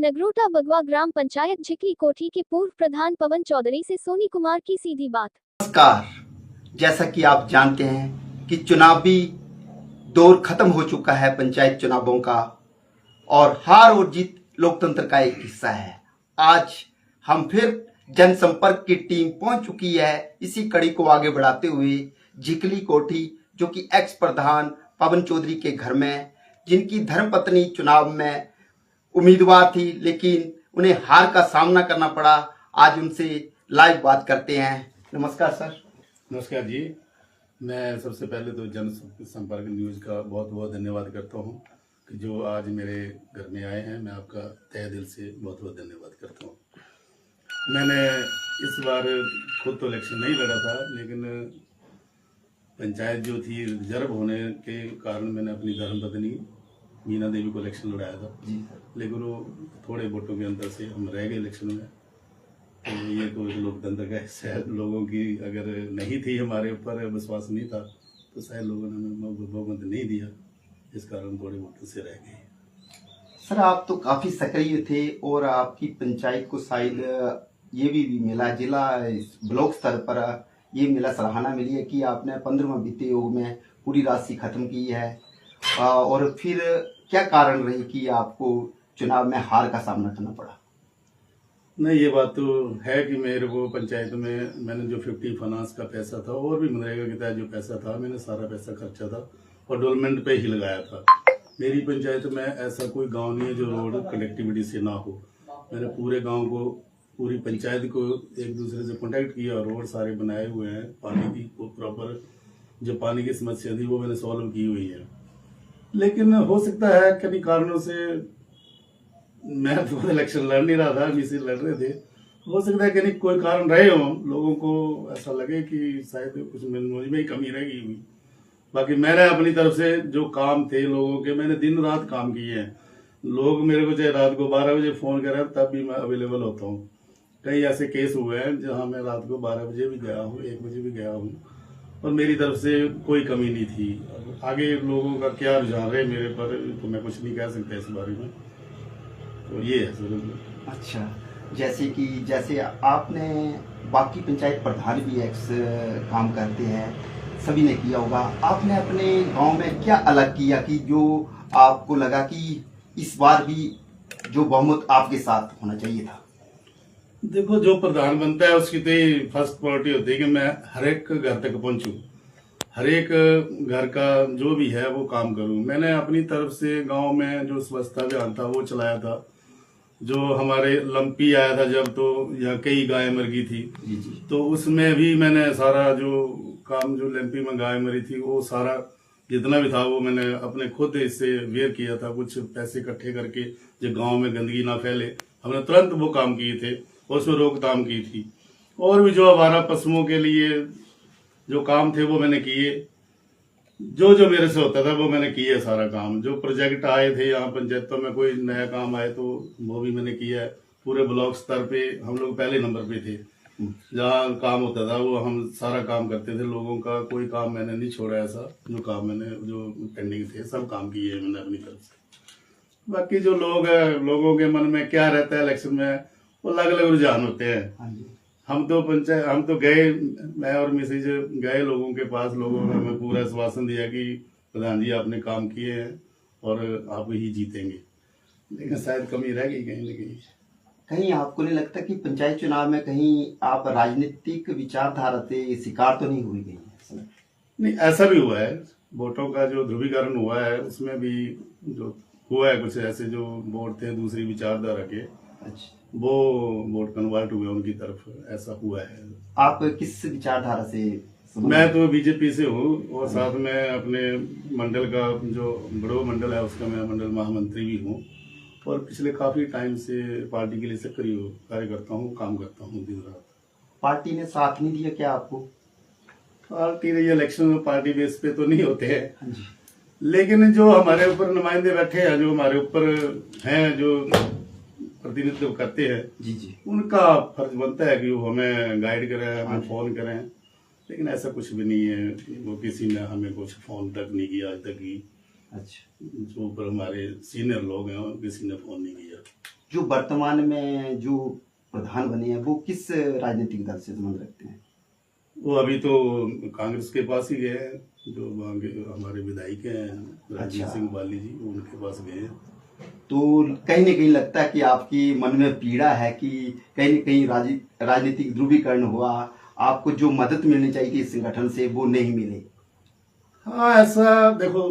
नगरोटा बगवा ग्राम पंचायत झिकली कोठी के पूर्व प्रधान पवन चौधरी से सोनी कुमार की सीधी बात। नमस्कार। जैसा कि आप जानते हैं कि चुनावी दौर खत्म हो चुका है पंचायत चुनावों का, और हार और जीत लोकतंत्र का एक हिस्सा है। आज हम फिर जनसंपर्क की टीम पहुंच चुकी है इसी कड़ी को आगे बढ़ाते हुए झिकली कोठी, जो कि एक्स प्रधान पवन चौधरी के घर में, जिनकी धर्मपत्नी चुनाव में उम्मीदवार थी लेकिन उन्हें हार का सामना करना पड़ा। आज उनसे लाइव बात करते हैं। नमस्कार सर। नमस्कार जी। मैं सबसे पहले तो जन संपर्क न्यूज़ का बहुत बहुत धन्यवाद करता हूं कि जो आज मेरे घर में आए हैं। मैं आपका तहे दिल से बहुत बहुत धन्यवाद करता हूं। मैंने इस बार खुद तो इलेक्शन नहीं लड़ा था, लेकिन पंचायत जो थी रिजर्व होने के कारण मैंने अपनी धर्मपत्नी मीना देवी को इलेक्शन लड़ाया था, लेकिन वो थोड़े वोटों के अंतर से हम रह गए इलेक्शन में। तो ये तो एक लोकतंत्र का हिस्सा है। लोगों की अगर नहीं थी, हमारे ऊपर विश्वास नहीं था, तो शायद लोगों ने हमें बहुमत नहीं दिया, इस कारण थोड़े वोटों से रह गए। सर, आप तो काफी सक्रिय थे और आपकी पंचायत को शायद ये भी मिला, जिला ब्लॉक स्तर पर ये मिला, सराहना मिली है कि आपने 15वां वित्त आयोग में पूरी राशि खत्म की है। और फिर क्या कारण रही कि आपको चुनाव में हार का सामना करना पड़ा? नहीं, ये बात तो है कि मेरे को पंचायत में मैंने जो 50 फाइनेंस का पैसा था और भी मनरेगा के तहत जो पैसा था, मैंने सारा पैसा खर्चा था और डेवलपमेंट पे ही लगाया था। मेरी पंचायत में ऐसा कोई गांव नहीं है जो रोड कनेक्टिविटी से ना हो। मैंने पूरे गांव को, पूरी पंचायत को एक दूसरे से कॉन्टेक्ट किया और रोड सारे बनाए हुए हैं। पानी की प्रॉपर जो पानी की समस्या थी वो मैंने सॉल्व की हुई है। लेकिन हो सकता है कई कारणों से, मैं तो इलेक्शन लड़ नहीं रहा था, मिसे लड़ रहे थे, हो सकता है कि कोई कारण रहे हो, लोगों को ऐसा लगे कि शायद कुछ मेमोरी में ही कमी रह गई हुई। बाकी मैंने अपनी तरफ से जो काम थे लोगों के, मैंने दिन रात काम किए हैं। लोग मेरे को चाहे रात को 12 बजे फोन करें तब भी मैं अवेलेबल होता हूँ। कई ऐसे केस हुए हैं जहाँ मैं रात को 12 बजे भी गया हूँ, 1 बजे भी गया हूँ, और मेरी तरफ से कोई कमी नहीं थी। आगे लोगों का क्या रुझान रहे मेरे पर, तो मैं कुछ नहीं कह सकता इस बारे में। तो ये है सर। अच्छा, जैसे आपने, बाकी पंचायत प्रधान भी एक्स काम करते हैं, सभी ने किया होगा, आपने अपने गांव में क्या अलग किया कि जो आपको लगा कि इस बार भी जो बहुमत आपके साथ होना चाहिए था? देखो, जो प्रधान बनता है उसकी तो फर्स्ट प्रायोरिटी होती है कि मैं हर एक घर तक पहुंचूं, हर एक घर का जो भी है वो काम करूं। मैंने अपनी तरफ से गांव में जो स्वच्छता अभियान था वो चलाया था। जो हमारे लंपी आया था जब, तो यहाँ कई गाय मर गई थी, तो उसमें भी मैंने सारा जो काम, जो लंपी में गाय मरी थी, वो सारा जितना भी था वो मैंने अपने खुद इससे वेयर किया था। कुछ पैसे इकट्ठे करके जो गांव में गंदगी ना फैले, हमने तुरंत वो काम किए थे और उसमें रोकथाम की थी। और भी जो आवारा पशुओं के लिए जो काम थे वो मैंने किए। जो जो मेरे से होता था वो मैंने किया सारा काम। जो प्रोजेक्ट आए थे यहाँ पंचायतों में, कोई नया काम आए तो वो भी मैंने किया है। पूरे ब्लॉक स्तर पे हम लोग पहले नंबर पे थे, जहाँ काम होता था वो हम सारा काम करते थे। लोगों का कोई काम मैंने नहीं छोड़ा ऐसा, जो काम मैंने जो पेंडिंग थे सब काम किए हैं मैंने अपनी तरफ से। बाकी जो लोग है, लोगों के मन में क्या रहता है इलेक्शन में, वो अलग अलग रुझान होते हैं। हम तो गए, मैं और मिसेज गए लोगों के पास। लोगों ने हमें पूरा आश्वासन दिया कि प्रधान जी आपने काम किए हैं और आप ही जीतेंगे, लेकिन शायद कमी रह गई कहीं ना कहीं आपको नहीं लगता कि पंचायत चुनाव में कहीं आप राजनीतिक विचारधारा से शिकार तो नहीं हुई गई? नहीं, ऐसा भी हुआ है। वोटों का जो ध्रुवीकरण हुआ है उसमें भी जो हुआ है, कुछ ऐसे जो वोट थे दूसरी विचारधारा के, अच्छा, वो वोट कन्वर्ट हुए उनकी तरफ, ऐसा हुआ है। आप किस विचारधारा से? मैं तो बीजेपी से हूँ और साथ में अपने मंडल का जो बड़ो मंडल है उसका मैं मंडल महामंत्री भी हूँ, और पिछले काफी टाइम से पार्टी के लिए सक्रिय कार्य करता हूँ, काम करता हूँ दिन रात। पार्टी ने साथ नहीं दिया क्या आपको? पार्टी ने, इलेक्शन में पार्टी बेस पे तो नहीं होते हैं, लेकिन जो हमारे ऊपर नुमाइंदे बैठे हैं, जो हमारे ऊपर हैं, जो प्रतिनिधित्व करते हैं, उनका फर्ज बनता है कि वो हमें गाइड करें, हमें फोन करें। लेकिन ऐसा कुछ भी नहीं है, वो किसी ने हमें कुछ फोन तक नहीं किया आज तक ही। अच्छा, जो ऊपर हमारे सीनियर लोग हैं किसी ने फोन नहीं किया। जो वर्तमान में जो प्रधान बने हैं वो किस राजनीतिक दल से संबंध रखते हैं? वो अभी तो कांग्रेस के पास ही गए हैं, जो वहाँ के हमारे विधायक हैं राजीव अच्छा। सिंह बाली जी, उनके पास गए हैं। तो कहीं न कहीं लगता है कि आपकी मन में पीड़ा है कि कहीं न कहीं राजनीतिक ध्रुवीकरण हुआ, आपको जो मदद मिलनी चाहिए थी इस संगठन से वो नहीं मिली। हाँ, ऐसा देखो,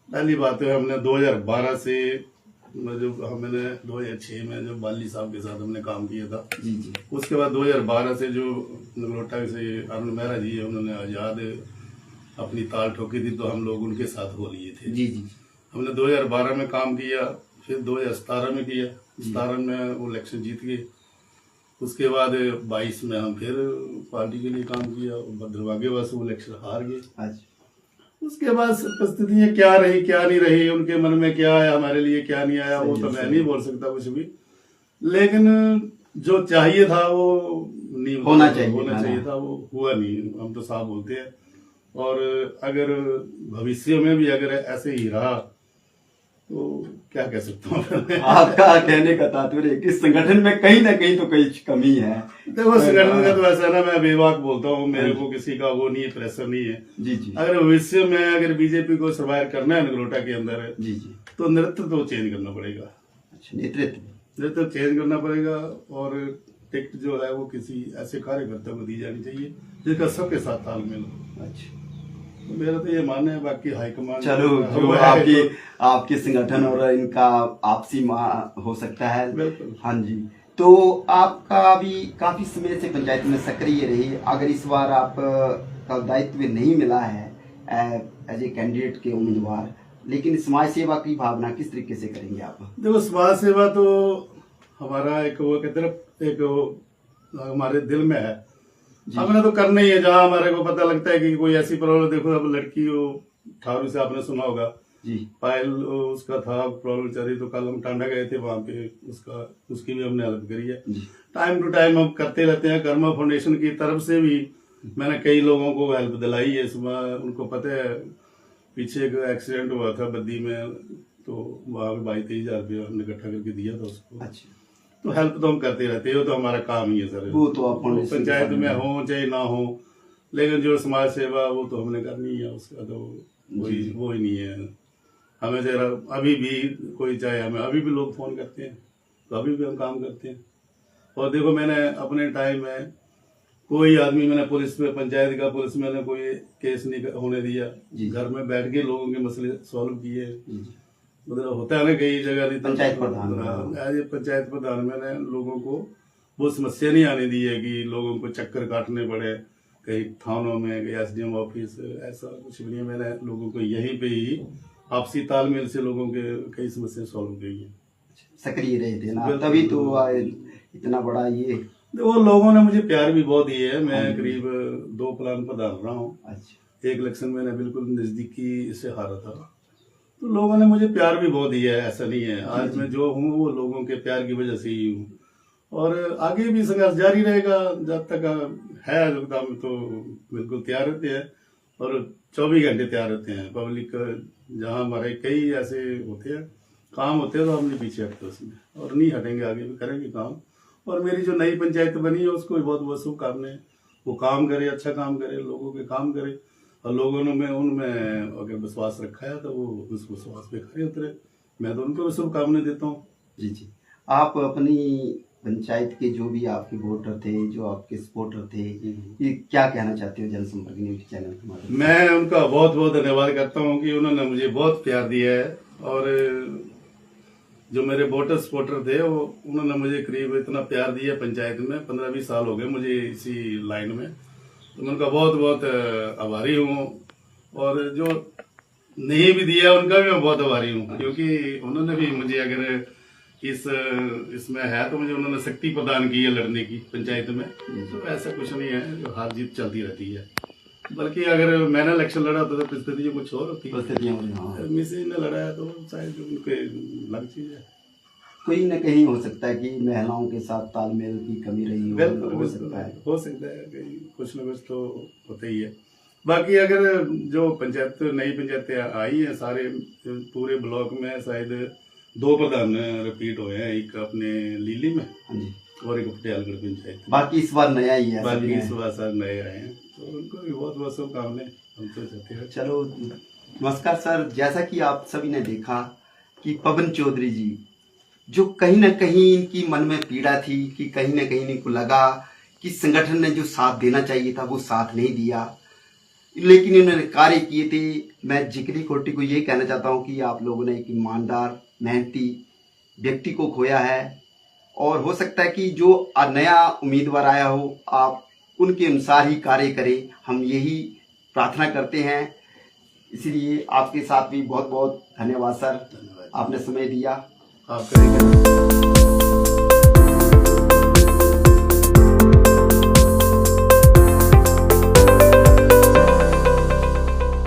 पहली बात है हमने 2012 से मैंने 2006 में जो बाली साहब के साथ हमने काम किया था, जी जी उसके बाद 2012 से जो नगरोटा से अरुण मेहरा जी है, उन्होंने आज़ाद अपनी ताल ठोकी थी तो हम लोग उनके साथ हो लिए थे। जी जी हमने 2012 में काम किया, फिर 2017 में किया, 17 में वो इलेक्शन जीत गए। उसके बाद 22 में हम फिर पार्टी के लिए काम किया, दुर्भाग्यवश वो इलेक्शन हार गए। अच्छा, उसके बाद परिस्थितियाँ क्या रही क्या नहीं रही, उनके मन में क्या आया हमारे लिए क्या नहीं आया, वो तो मैं नहीं बोल सकता कुछ भी, लेकिन जो चाहिए था वो नहीं होना चाहिए था, वो हुआ नहीं। हम तो साफ बोलते हैं। और अगर भविष्य में भी अगर ऐसे ही रहा तो क्या कह सकता हूँ आपका कहने का तात्पर्य कि संगठन में कहीं ना कहीं तो कोई कमी है। देखो, संगठन का तो ऐसा ना, मैं बेबाक बोलता हूँ, मेरे को किसी का वो नहीं है, प्रेशर नहीं है। जी जी अगर भविष्य में अगर बीजेपी को सर्वाइव करना है नगरोटा के अंदर, जी जी तो नेतृत्व तो चेंज करना पड़ेगा। अच्छा, नेतृत्व चेंज करना पड़ेगा, और टिकट जो है वो किसी ऐसे कार्यकर्ता को दी जानी चाहिए जिसका सबके साथ तालमेल हो। अच्छा, तो मेरा तो ये मानना है, बाकी हाईकमान चलो जो आपके संगठन और इनका आपसी हो सकता है। बिल्कुल। हाँ जी, तो आपका भी काफी समय से पंचायत में सक्रिय रही, अगर इस बार आप का दायित्व नहीं मिला है एज ए कैंडिडेट के उम्मीदवार, लेकिन समाज सेवा की भावना किस तरीके से करेंगे आप? देखो, समाज सेवा तो हमारा एक वो कहते हैं, एक वो हमारे दिल में है, हमने तो करना ही है। जहाँ हमारे को पता लगता है कि कोई ऐसी प्रॉब्लम, देखो अब लड़की वो ठारू से आपने सुना होगा जी, पायल उसका था प्रॉब्लम चल रही, तो कल हम टांडा गए थे वहाँ पे, उसकी भी हमने हेल्प करी है। टाइम टू टाइम हम करते रहते हैं। कर्मा फाउंडेशन की तरफ से भी मैंने कई लोगों को हेल्प दिलाई है। उनको पता है पीछे एक एक्सीडेंट हुआ था बद्दी में, तो वहाँ पे 22-23 हजार हमने इकट्ठा करके दिया था उसको। अच्छा, तो हेल्प तो हम करते रहते हैं, वो तो हमारा काम ही है सर। वो तो आप पंचायत में हो चाहे ना हो, लेकिन जो समाज सेवा वो तो हमने करनी है, उसका तो वो ही नहीं है। हमें जरा अभी भी कोई चाहे, हमें अभी भी लोग फोन करते हैं तो अभी भी हम काम करते हैं। और देखो, मैंने अपने टाइम में कोई आदमी, मैंने पुलिस में, पंचायत का पुलिस में कोई केस नहीं होने दिया, घर में बैठ के लोगों के मसले सॉल्व किए। मतलब होता है ना कई जगह, नहीं पंचायत प्रधान, एज ए पंचायत प्रधान मैंने लोगों को वो समस्या नहीं आने दी है कि लोगों को चक्कर काटने पड़े कहीं थानों में, कहीं एसडीएम ऑफिस, ऐसा कुछ भी नहीं। मैंने लोगों को यहीं पे ही आपसी तालमेल से लोगों के कई समस्या सॉल्व की है। सक्रिय रहे थे ना, तभी तो इतना बड़ा ये। वो लोगों ने मुझे प्यार भी बहुत दिया है। मैं करीब 2 प्लान प्रधान रहा हूँ। अच्छा, एक इलेक्शन मैंने बिल्कुल नजदीकी से हारा था, तो लोगों ने मुझे प्यार भी बहुत दिया है। ऐसा नहीं है, आज मैं जो हूँ वो लोगों के प्यार की वजह से ही हूँ, और आगे भी संघर्ष जारी रहेगा जब तक है। हम तो बिल्कुल तैयार रहते हैं, और 24 घंटे तैयार रहते हैं। पब्लिक जहाँ हमारे कई ऐसे होते हैं काम होते हैं, तो हम नहीं पीछे हटते उसमें, और नहीं हटेंगे, आगे भी करेंगे काम। और मेरी जो नई पंचायत बनी है उसको भी बहुत बहुत शुभकामनाएं। वो काम करे, अच्छा काम करे, लोगों के काम करे, और लोगों ने उनमें अगर विश्वास रखा है तो वो उस विश्वास पे खरे उतरे। मैं तो उनको भी शुभकामनाएं देता हूँ। जी जी, आप अपनी पंचायत के जो भी आपके वोटर थे, जो आपके सपोर्टर थे, ये क्या कहना चाहते हो जनसंपर्क न्यूज चैनल के माध्यम से? मैं उनका बहुत बहुत धन्यवाद करता हूँ कि उन्होंने मुझे बहुत प्यार दिया है। और जो मेरे वोटर सपोर्टर थे वो, उन्होंने मुझे करीब इतना प्यार दिया पंचायत में, 15-20 साल हो गए मुझे इसी लाइन में, तो मैं उनका बहुत बहुत आभारी हूँ। और जो नहीं भी दिया उनका भी मैं बहुत आभारी हूँ, क्योंकि उन्होंने भी मुझे, अगर इसमें है तो मुझे उन्होंने शक्ति प्रदान की है लड़ने की पंचायत में। तो ऐसा कुछ नहीं है, जो हार जीत चलती रहती है। बल्कि अगर मैंने इलेक्शन लड़ा तो परिस्थितियाँ कुछ और होती है। मिसेज ने लड़ाया तो शायद उनके अलग चीज है। कोई न कहीं हो सकता है कि महिलाओं के साथ तालमेल की कमी रही हो सकता है कहीं कुछ न कुछ तो होता ही है। बाकी अगर जो पंचायत नई पंचायतें आई हैं सारे पूरे ब्लॉक में शायद 2 प्रधान रिपीट हुए हैं, एक अपने लीली में हाँ जी, और एक पटियालगढ़ पंचायत में। बाकी इस बार नया ही है, बाकी सभी इस हैं। बार सर नए आए हैं तो उनको भी बहुत बहुत शुभकामनाएं। हम तो चाहते हैं। चलो नमस्कार सर, जैसा कि आप सभी ने देखा कि पवन चौधरी जी जो कहीं ना कहीं इनकी मन में पीड़ा थी कि कहीं ना कहीं इनको लगा कि संगठन ने जो साथ देना चाहिए था वो साथ नहीं दिया, लेकिन इन्होंने कार्य किए थे। मैं जिक्री कोटी को ये कहना चाहता हूँ कि आप लोगों ने एक ईमानदार मेहनती व्यक्ति को खोया है और हो सकता है कि जो नया उम्मीदवार आया हो आप उनके अनुसार ही कार्य करें, हम यही प्रार्थना करते हैं। इसलिए आपके साथ भी बहुत बहुत धन्यवाद सर, धन्यवाद। आपने समय दिया। आप करेंगे।